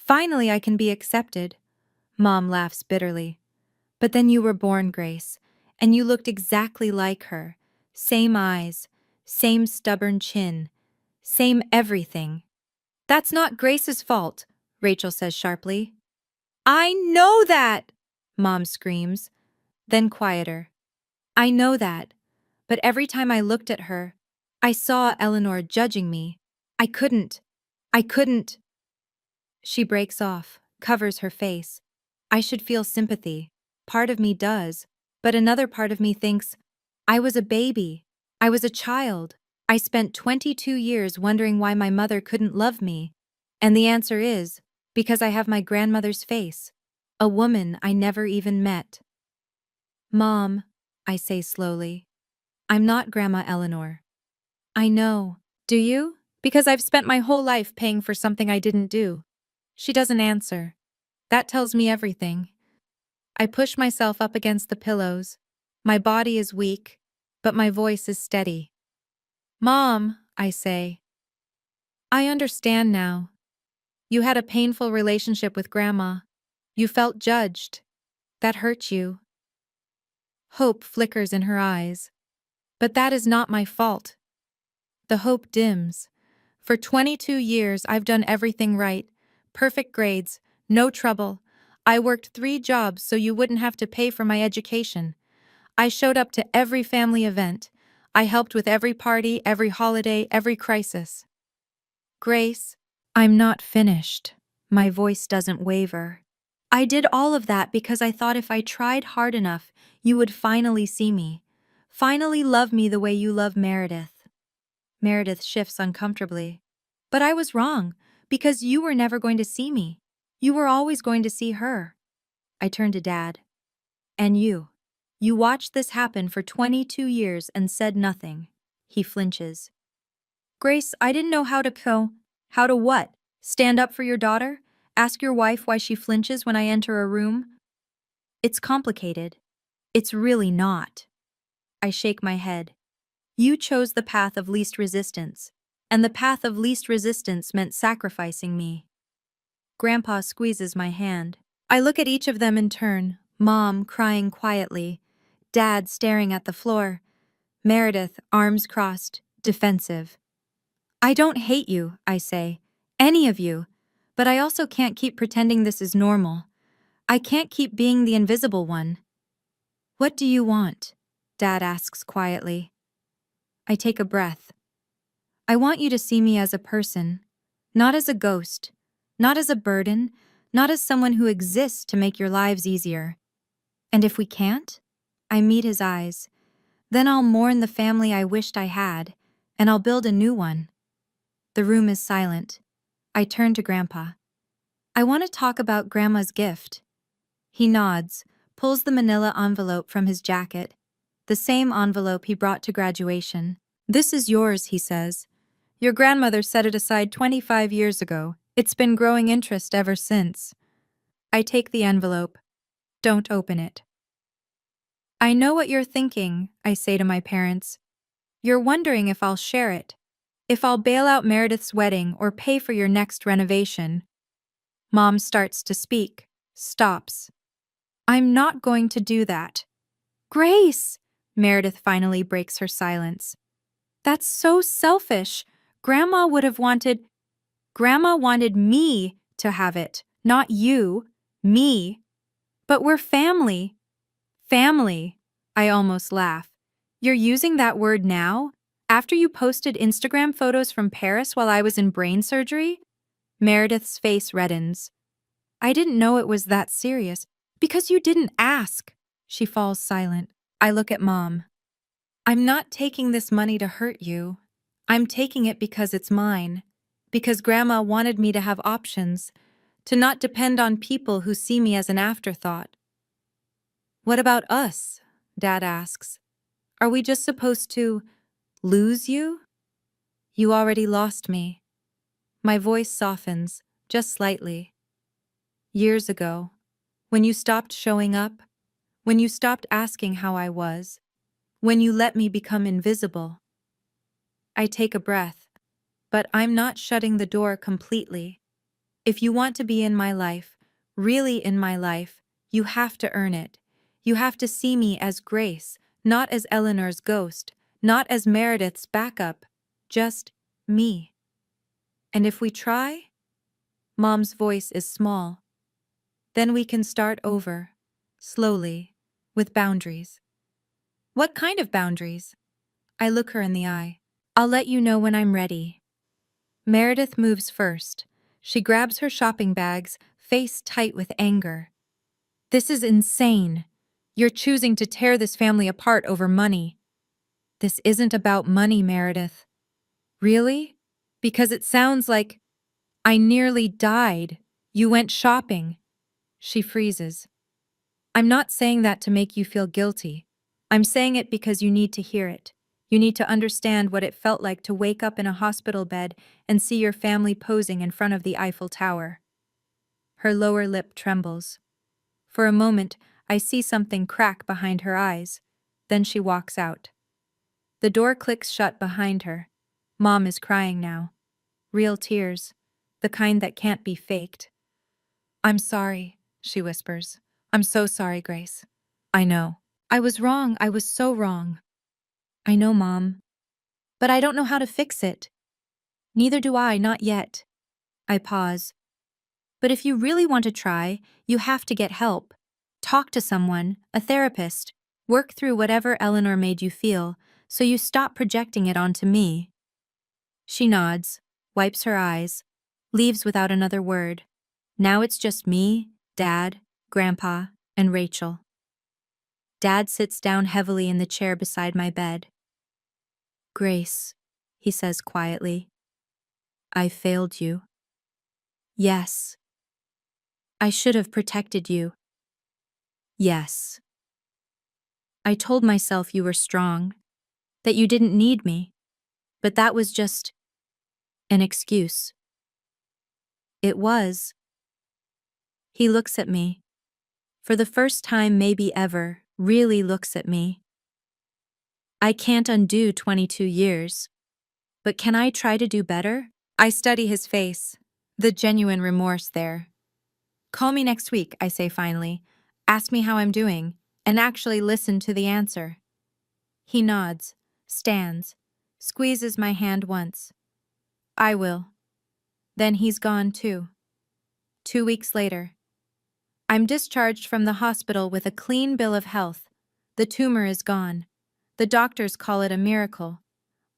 I can be accepted. Mom laughs bitterly. But then you were born, Grace, and you looked exactly like her. Same eyes, same stubborn chin, same everything. That's not Grace's fault, Rachel says sharply. I know that, Mom screams, then quieter. I know that, but every time I looked at her, I saw Eleanor judging me. I couldn't. She breaks off, covers her face. I should feel sympathy. Part of me does, but another part of me thinks, I was a baby. I was a child. I spent 22 years wondering why my mother couldn't love me. And the answer is, because I have my grandmother's face. A woman I never even met. Mom, I say slowly, I'm not Grandma Eleanor. I know. Do you? Because I've spent my whole life paying for something I didn't do. She doesn't answer. That tells me everything. I push myself up against the pillows. My body is weak, but my voice is steady. Mom, I say. I understand now. You had a painful relationship with Grandma. You felt judged. That hurt you. Hope flickers in her eyes. But that is not my fault. The hope dims. For 22 years, I've done everything right. Perfect grades, no trouble. I worked 3 jobs so you wouldn't have to pay for my education. I showed up to every family event. I helped with every party, every holiday, every crisis. Grace, I'm not finished. My voice doesn't waver. I did all of that because I thought if I tried hard enough, you would finally see me. Finally love me the way you love Meredith. Meredith shifts uncomfortably. But I was wrong, because you were never going to see me. You were always going to see her. I turn to Dad. And you. You watched this happen for 22 years and said nothing. He flinches. Grace, I didn't know how to How to what? Stand up for your daughter? Ask your wife why she flinches when I enter a room? It's complicated. It's really not. I shake my head. You chose the path of least resistance, and the path of least resistance meant sacrificing me. Grandpa squeezes my hand. I look at each of them in turn, Mom crying quietly, Dad staring at the floor, Meredith, arms crossed, defensive. I don't hate you, I say, any of you, but I also can't keep pretending this is normal. I can't keep being the invisible one. What do you want? Dad asks quietly. I take a breath. I want you to see me as a person, not as a ghost, not as a burden, not as someone who exists to make your lives easier. And if we can't? I meet his eyes. Then I'll mourn the family I wished I had, and I'll build a new one. The room is silent. I turn to Grandpa. I want to talk about Grandma's gift. He nods, pulls the manila envelope from his jacket, the same envelope he brought to graduation. This is yours, he says. Your grandmother set it aside 25 years ago. It's been growing interest ever since. I take the envelope. Don't open it. I know what you're thinking, I say to my parents. You're wondering if I'll share it, if I'll bail out Meredith's wedding or pay for your next renovation. Mom starts to speak, stops. I'm not going to do that. Grace! Meredith finally breaks her silence. That's so selfish. Grandma wanted me to have it, not you, me. But we're family. Family. I almost laugh. You're using that word now? After you posted Instagram photos from Paris while I was in brain surgery? Meredith's face reddens. I didn't know it was that serious. Because you didn't ask. She falls silent. I look at Mom. I'm not taking this money to hurt you. I'm taking it because it's mine. Because Grandma wanted me to have options, to not depend on people who see me as an afterthought. What about us? Dad asks. Are we just supposed to lose you? You already lost me. My voice softens, just slightly. Years ago, when you stopped showing up, when you stopped asking how I was, when you let me become invisible. I take a breath, but I'm not shutting the door completely. If you want to be in my life, really in my life, you have to earn it. You have to see me as Grace, not as Eleanor's ghost, not as Meredith's backup, just me. And if we try? Mom's voice is small. Then we can start over, slowly, with boundaries. What kind of boundaries? I look her in the eye. I'll let you know when I'm ready. Meredith moves first. She grabs her shopping bags, face tight with anger. This is insane. You're choosing to tear this family apart over money. This isn't about money, Meredith. Really? Because it sounds like I nearly died. You went shopping. She freezes. I'm not saying that to make you feel guilty. I'm saying it because you need to hear it. You need to understand what it felt like to wake up in a hospital bed and see your family posing in front of the Eiffel Tower. Her lower lip trembles. For a moment, I see something crack behind her eyes. Then she walks out. The door clicks shut behind her. Mom is crying now. Real tears. The kind that can't be faked. I'm sorry, she whispers. I'm so sorry, Grace. I know. I was wrong. I was so wrong. I know, Mom. But I don't know how to fix it. Neither do I, not yet. I pause. But if you really want to try, you have to get help. Talk to someone, a therapist. Work through whatever Eleanor made you feel, so you stop projecting it onto me. She nods, wipes her eyes, leaves without another word. Now it's just me, Dad, Grandpa, and Rachel. Dad sits down heavily in the chair beside my bed. Grace, he says quietly, I failed you. Yes. I should have protected you. Yes. I told myself you were strong, that you didn't need me, but that was just an excuse. It was. He looks at me. For the first time, maybe ever, really looks at me. I can't undo 22 years, but can I try to do better? I study his face, the genuine remorse there. Call me next week, I say finally. Ask me how I'm doing, and actually listen to the answer. He nods, stands, squeezes my hand once. I will. Then he's gone too. 2 weeks later. I'm discharged from the hospital with a clean bill of health. The tumor is gone. The doctors call it a miracle.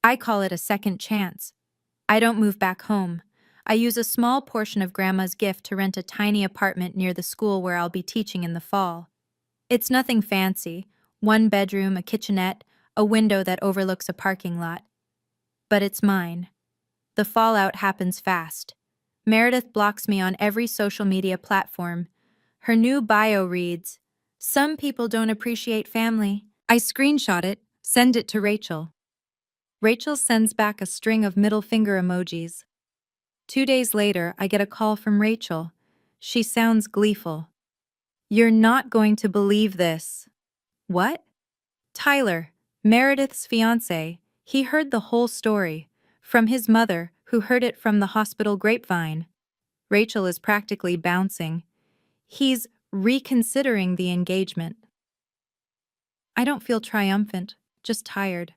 I call it a second chance. I don't move back home. I use a small portion of Grandma's gift to rent a tiny apartment near the school where I'll be teaching in the fall. It's nothing fancy, 1 bedroom, a kitchenette, a window that overlooks a parking lot. But it's mine. The fallout happens fast. Meredith blocks me on every social media platform. Her new bio reads, "Some people don't appreciate family." I screenshot it, send it to Rachel. Rachel sends back a string of middle finger emojis. 2 days later, I get a call from Rachel. She sounds gleeful. You're not going to believe this. What? Tyler, Meredith's fiancé, he heard the whole story. From his mother, who heard it from the hospital grapevine. Rachel is practically bouncing. He's reconsidering the engagement. I don't feel triumphant, just tired.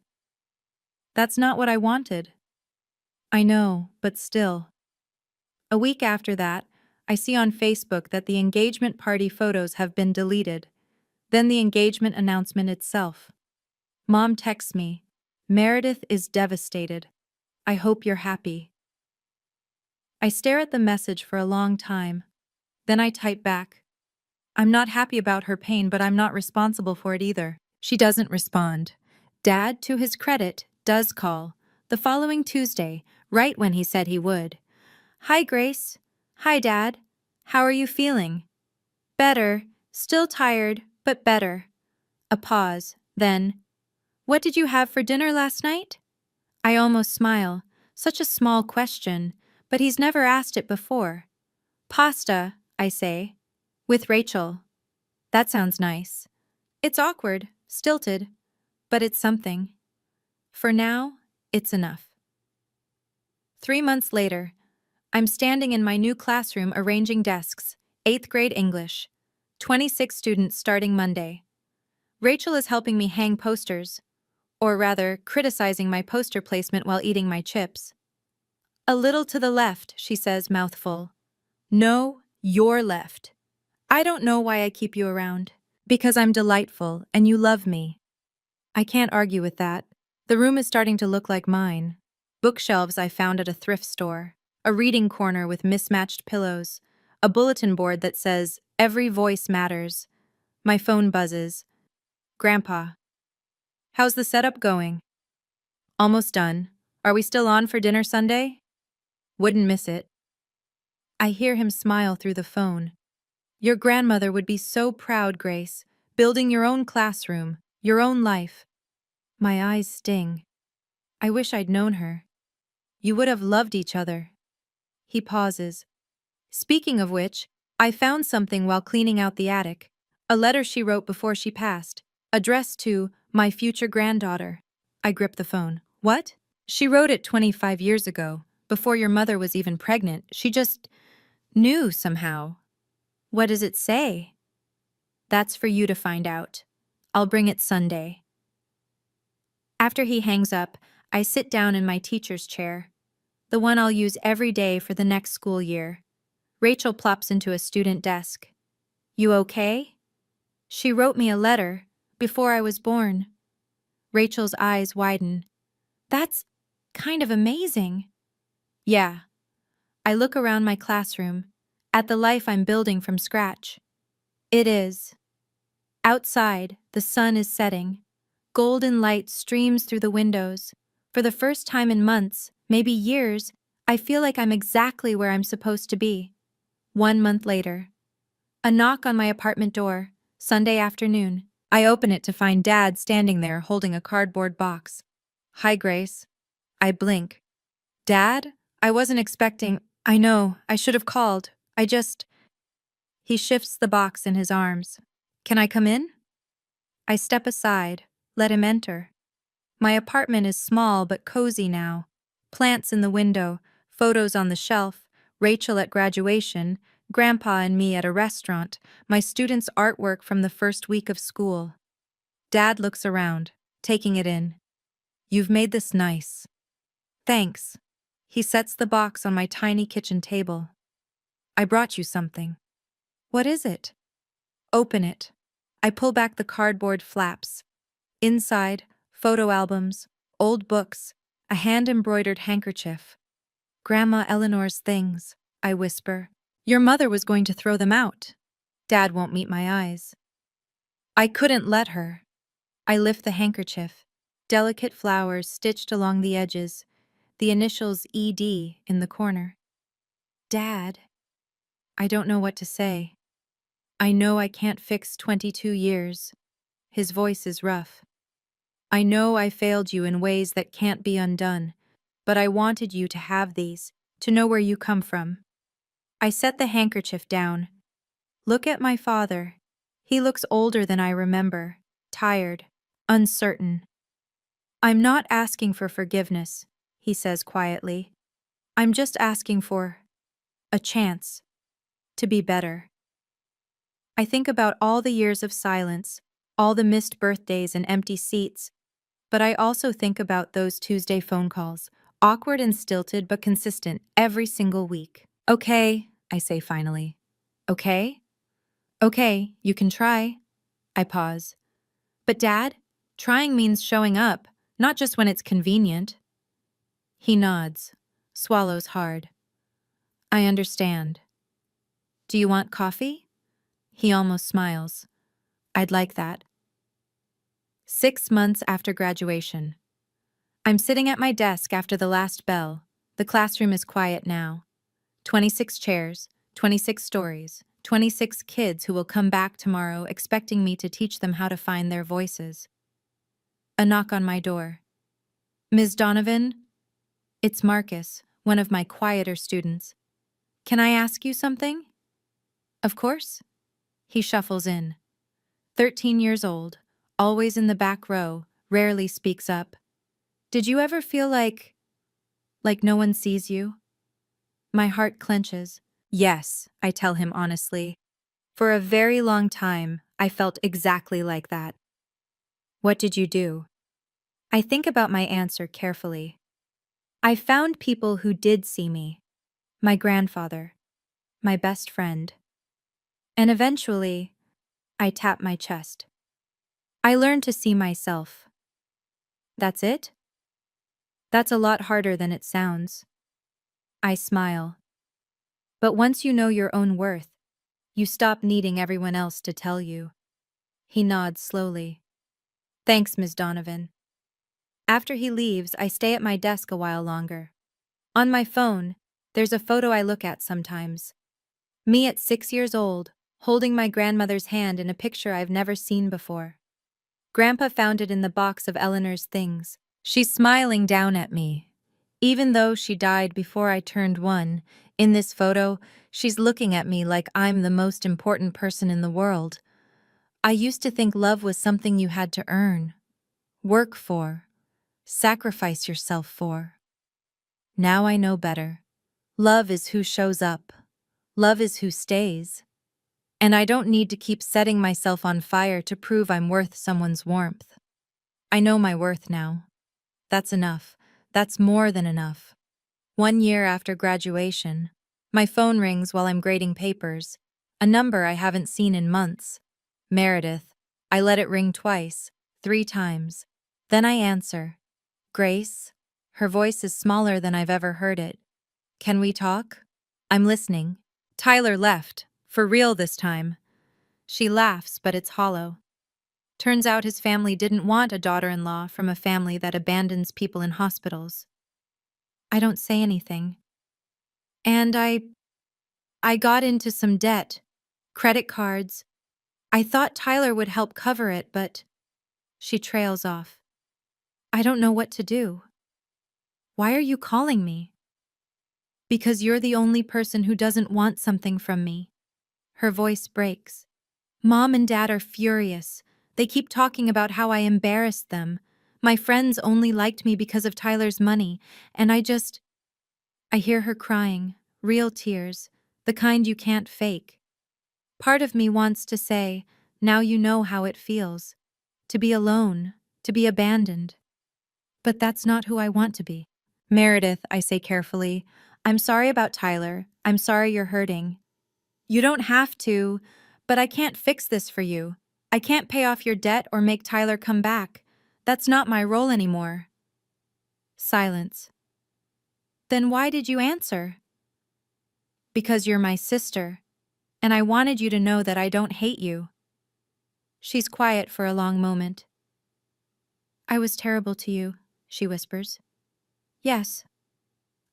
That's not what I wanted. I know, but still. A week after that, I see on Facebook that the engagement party photos have been deleted. Then the engagement announcement itself. Mom texts me, Meredith is devastated. I hope you're happy. I stare at the message for a long time. Then I type back, I'm not happy about her pain, but I'm not responsible for it either. She doesn't respond. Dad, to his credit, does call. The following Tuesday, right when he said he would. Hi, Grace. Hi, Dad. How are you feeling? Better. Still tired, but better. A pause, then, what did you have for dinner last night? I almost smile. Such a small question, but he's never asked it before. Pasta, I say. With Rachel. That sounds nice. It's awkward, stilted, but it's something. For now, it's enough. 3 months later, I'm standing in my new classroom arranging desks, 8th grade English. 26 students starting Monday. Rachel is helping me hang posters, or rather, criticizing my poster placement while eating my chips. A little to the left, she says, mouthful. No, you're left. I don't know why I keep you around. Because I'm delightful and you love me. I can't argue with that. The room is starting to look like mine. Bookshelves I found at a thrift store. A reading corner with mismatched pillows. A bulletin board that says, "Every voice matters." My phone buzzes. Grandpa. How's the setup going? Almost done. Are we still on for dinner Sunday? Wouldn't miss it. I hear him smile through the phone. Your grandmother would be so proud, Grace. Building your own classroom, your own life. My eyes sting. I wish I'd known her. You would have loved each other. He pauses. Speaking of which, I found something while cleaning out the attic. A letter she wrote before she passed, addressed to my future granddaughter. I grip the phone. What? She wrote it 25 years ago, before your mother was even pregnant. She just knew somehow. What does it say? That's for you to find out. I'll bring it Sunday. After he hangs up, I sit down in my teacher's chair, the one I'll use every day for the next school year. Rachel plops into a student desk. You okay? She wrote me a letter before I was born. Rachel's eyes widen. That's kind of amazing. Yeah. I look around my classroom, at the life I'm building from scratch. It is. Outside, the sun is setting. Golden light streams through the windows. For the first time in months, maybe years, I feel like I'm exactly where I'm supposed to be. 1 month later. A knock on my apartment door, Sunday afternoon. I open it to find Dad standing there holding a cardboard box. Hi, Grace. I blink. Dad? I wasn't expecting. I know, I should have called. He shifts the box in his arms. Can I come in? I step aside, let him enter. My apartment is small but cozy now. Plants in the window, photos on the shelf, Rachel at graduation, Grandpa and me at a restaurant, my students' artwork from the first week of school. Dad looks around, taking it in. You've made this nice. Thanks. He sets the box on my tiny kitchen table. I brought you something. What is it? Open it. I pull back the cardboard flaps. Inside, photo albums, old books, a hand-embroidered handkerchief. Grandma Eleanor's things, I whisper. Your mother was going to throw them out. Dad won't meet my eyes. I couldn't let her. I lift the handkerchief. Delicate flowers stitched along the edges, the initials ED in the corner. Dad. I don't know what to say. I know I can't fix 22 years. His voice is rough. I know I failed you in ways that can't be undone, but I wanted you to have these, to know where you come from. I set the handkerchief down. Look at my father. He looks older than I remember, tired, uncertain. I'm not asking for forgiveness, he says quietly. I'm just asking for a chance to be better. I think about all the years of silence, all the missed birthdays and empty seats, but I also think about those Tuesday phone calls, awkward and stilted but consistent every single week. Okay, I say finally. Okay? Okay, you can try. I pause. But Dad, trying means showing up, not just when it's convenient. He nods, swallows hard. I understand. Do you want coffee? He almost smiles. I'd like that. 6 months after graduation. I'm sitting at my desk after the last bell. The classroom is quiet now. 26 chairs, 26 stories, 26 kids who will come back tomorrow expecting me to teach them how to find their voices. A knock on my door. Ms. Donovan? It's Marcus, one of my quieter students. Can I ask you something? Of course. He shuffles in. 13 years old, always in the back row, rarely speaks up. Did you ever feel like no one sees you? My heart clenches. Yes, I tell him honestly. For a very long time, I felt exactly like that. What did you do? I think about my answer carefully. I found people who did see me. My grandfather. My best friend. And eventually, I tap my chest. I learned to see myself. That's it? That's a lot harder than it sounds. I smile. But once you know your own worth, you stop needing everyone else to tell you. He nods slowly. Thanks, Ms. Donovan. After he leaves, I stay at my desk a while longer. On my phone, there's a photo I look at sometimes. Me at 6 years old, holding my grandmother's hand in a picture I've never seen before. Grandpa found it in the box of Eleanor's things. She's smiling down at me. Even though she died before I turned 1, in this photo, she's looking at me like I'm the most important person in the world. I used to think love was something you had to earn, work for, sacrifice yourself for. Now I know better. Love is who shows up. Love is who stays. And I don't need to keep setting myself on fire to prove I'm worth someone's warmth. I know my worth now. That's enough. That's more than enough. 1 year after graduation, my phone rings while I'm grading papers. A number I haven't seen in months. Meredith. I let it ring twice, 3 times. Then I answer. Grace? Her voice is smaller than I've ever heard it. Can we talk? I'm listening. Tyler left. For real this time. She laughs, but it's hollow. Turns out his family didn't want a daughter-in-law from a family that abandons people in hospitals. I don't say anything. And I got into some debt. Credit cards. I thought Tyler would help cover it, but she trails off. I don't know what to do. Why are you calling me? Because you're the only person who doesn't want something from me. Her voice breaks. Mom and Dad are furious. They keep talking about how I embarrassed them. My friends only liked me because of Tyler's money, and I hear her crying, real tears, the kind you can't fake. Part of me wants to say, now you know how it feels. To be alone, to be abandoned. But that's not who I want to be. Meredith, I say carefully, I'm sorry about Tyler. I'm sorry you're hurting. You don't have to, but I can't fix this for you. I can't pay off your debt or make Tyler come back. That's not my role anymore. Silence. Then why did you answer? Because you're my sister, and I wanted you to know that I don't hate you. She's quiet for a long moment. I was terrible to you, she whispers. Yes.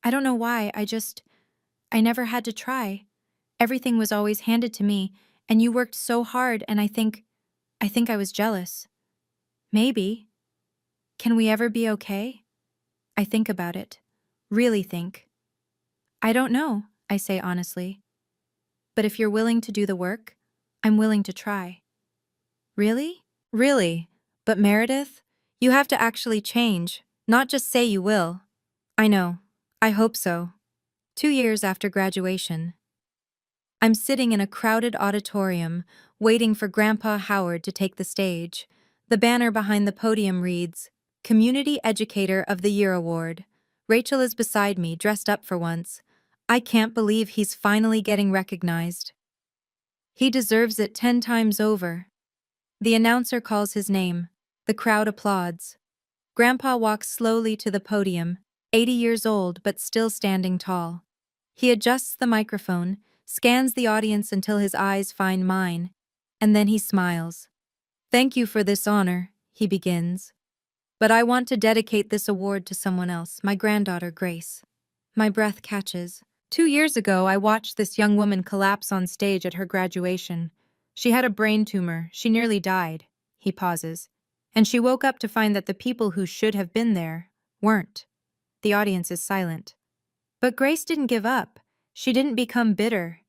I don't know why, I never had to try. Everything was always handed to me, and you worked so hard, and I think I was jealous. Maybe. Can we ever be okay? I think about it. Really think. I don't know, I say honestly. But if you're willing to do the work, I'm willing to try. Really? Really. But Meredith, you have to actually change, not just say you will. I know. I hope so. 2 years after graduation. I'm sitting in a crowded auditorium, waiting for Grandpa Howard to take the stage. The banner behind the podium reads, Community Educator of the Year Award. Rachel is beside me, dressed up for once. I can't believe he's finally getting recognized. He deserves it 10 times over. The announcer calls his name. The crowd applauds. Grandpa walks slowly to the podium, 80 years old but still standing tall. He adjusts the microphone, scans the audience until his eyes find mine, and then he smiles. Thank you for this honor, he begins. But I want to dedicate this award to someone else, my granddaughter Grace. My breath catches. 2 years ago, I watched this young woman collapse on stage at her graduation. She had a brain tumor. She nearly died. He pauses. And she woke up to find that the people who should have been there weren't. The audience is silent. But Grace didn't give up. She didn't become bitter.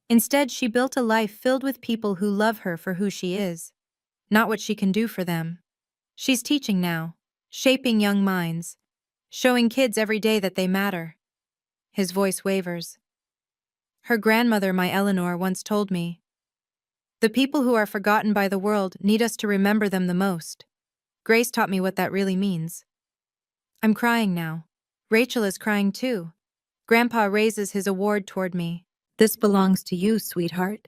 Instead, she built a life filled with people who love her for who she is, not what she can do for them. She's teaching now, shaping young minds, showing kids every day that they matter. His voice wavers. Her grandmother, my Eleanor, once told me, the people who are forgotten by the world need us to remember them the most. Grace taught me what that really means. I'm crying now. Rachel is crying too. Grandpa raises his award toward me. This belongs to you, sweetheart,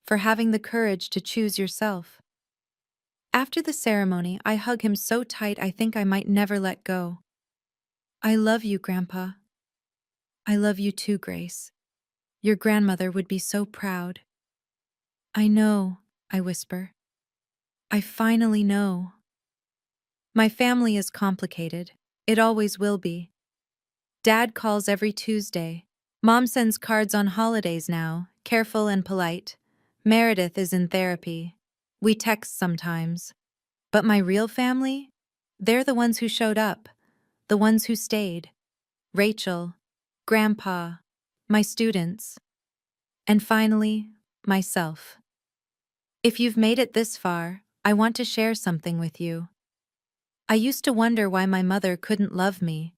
for having the courage to choose yourself. After the ceremony, I hug him so tight I think I might never let go. I love you, Grandpa. I love you too, Grace. Your grandmother would be so proud. I know, I whisper. I finally know. My family is complicated. It always will be. Dad calls every Tuesday. Mom sends cards on holidays now, careful and polite. Meredith is in therapy. We text sometimes. But my real family? They're the ones who showed up, the ones who stayed. Rachel, Grandpa, my students, and finally, myself. If you've made it this far, I want to share something with you. I used to wonder why my mother couldn't love me,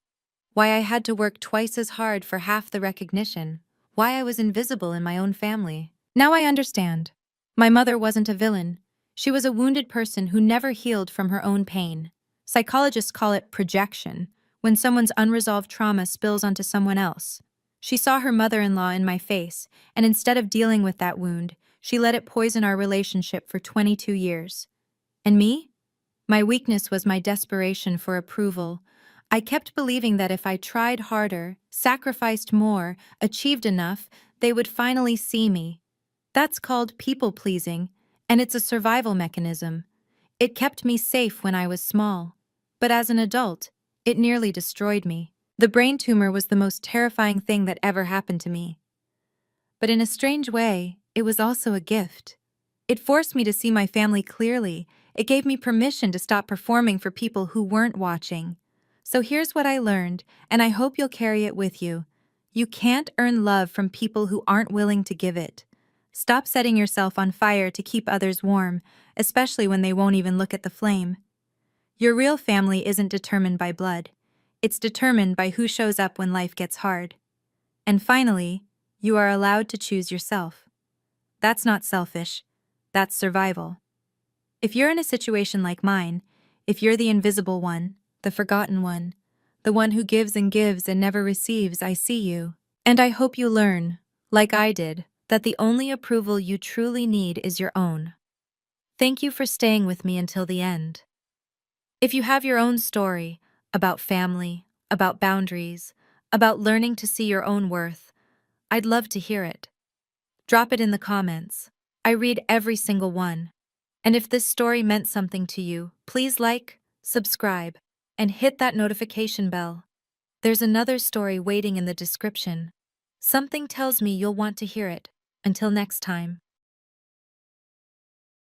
why I had to work twice as hard for half the recognition, why I was invisible in my own family. Now I understand. My mother wasn't a villain. She was a wounded person who never healed from her own pain. Psychologists call it projection, when someone's unresolved trauma spills onto someone else. She saw her mother-in-law in my face, and instead of dealing with that wound, she let it poison our relationship for 22 years. And me? My weakness was my desperation for approval. I kept believing that if I tried harder, sacrificed more, achieved enough, they would finally see me. That's called people-pleasing, and it's a survival mechanism. It kept me safe when I was small. But as an adult, it nearly destroyed me. The brain tumor was the most terrifying thing that ever happened to me. But in a strange way, it was also a gift. It forced me to see my family clearly. It gave me permission to stop performing for people who weren't watching. So here's what I learned, and I hope you'll carry it with you. You can't earn love from people who aren't willing to give it. Stop setting yourself on fire to keep others warm, especially when they won't even look at the flame. Your real family isn't determined by blood. It's determined by who shows up when life gets hard. And finally, you are allowed to choose yourself. That's not selfish. That's survival. If you're in a situation like mine, if you're the invisible one, the forgotten one, the one who gives and never receives, I see you. And I hope you learn, like I did, that the only approval you truly need is your own. Thank you for staying with me until the end. If you have your own story about family, about boundaries, about learning to see your own worth, I'd love to hear it. Drop it in the comments. I read every single one. And if this story meant something to you, please like, subscribe, and hit that notification bell. There's another story waiting in the description. Something tells me you'll want to hear it. Until next time.